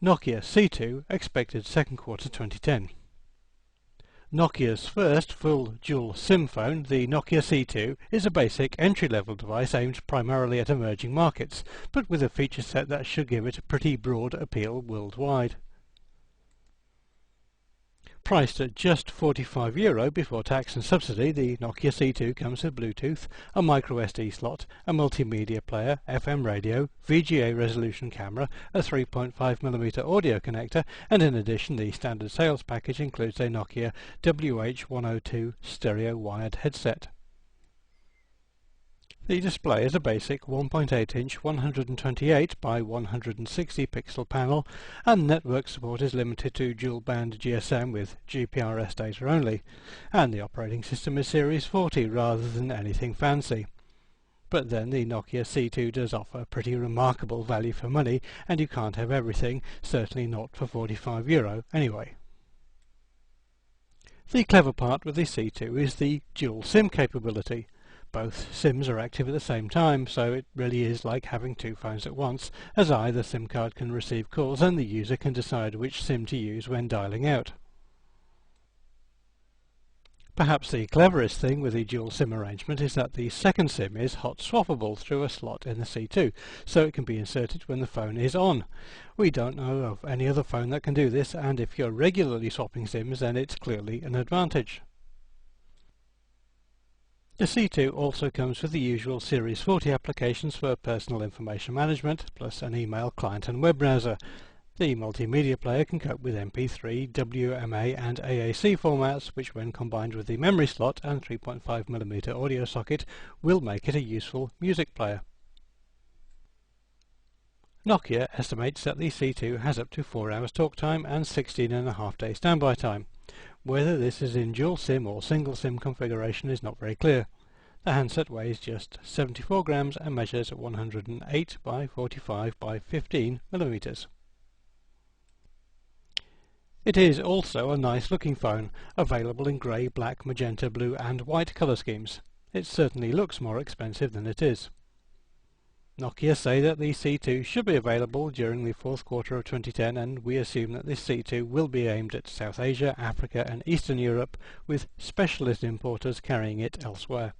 Nokia C2 expected second quarter 2010. Nokia's first full dual SIM phone, the Nokia C2, is a basic entry-level device aimed primarily at emerging markets, but with a feature set that should give it a pretty broad appeal worldwide. Priced at just €45 before tax and subsidy, the Nokia C2 comes with Bluetooth, a microSD slot, a multimedia player, FM radio, VGA resolution camera, a 3.5mm audio connector, and in addition the standard sales package includes a Nokia WH102 stereo wired headset. The display is a basic 1.8-inch 128 by 160 pixel panel, and network support is limited to dual-band GSM with GPRS data only, and the operating system is Series 40 rather than anything fancy. But then the Nokia C2 does offer pretty remarkable value for money, and you can't have everything, certainly not for €45 anyway. The clever part with the C2 is the dual SIM capability. Both SIMs are active at the same time, so it really is like having two phones at once, as either SIM card can receive calls and the user can decide which SIM to use when dialing out. Perhaps the cleverest thing with the dual SIM arrangement is that the second SIM is hot swappable through a slot in the C2, so it can be inserted when the phone is on. We don't know of any other phone that can do this, and if you're regularly swapping SIMs, then it's clearly an advantage. The C2 also comes with the usual Series 40 applications for personal information management, plus an email client and web browser. The multimedia player can cope with MP3, WMA and AAC formats, which when combined with the memory slot and 3.5mm audio socket will make it a useful music player. Nokia estimates that the C2 has up to 4 hours talk time and 16.5 days standby time. Whether this is in dual SIM or single SIM configuration is not very clear. The handset weighs just 74 grams and measures 108 by 45 by 15 millimeters. It is also a nice looking phone, available in grey, black, magenta, blue and white colour schemes. It certainly looks more expensive than it is. Nokia say that the C2 should be available during the fourth quarter of 2010, and we assume that this C2 will be aimed at South Asia, Africa and Eastern Europe, with specialist importers carrying it elsewhere.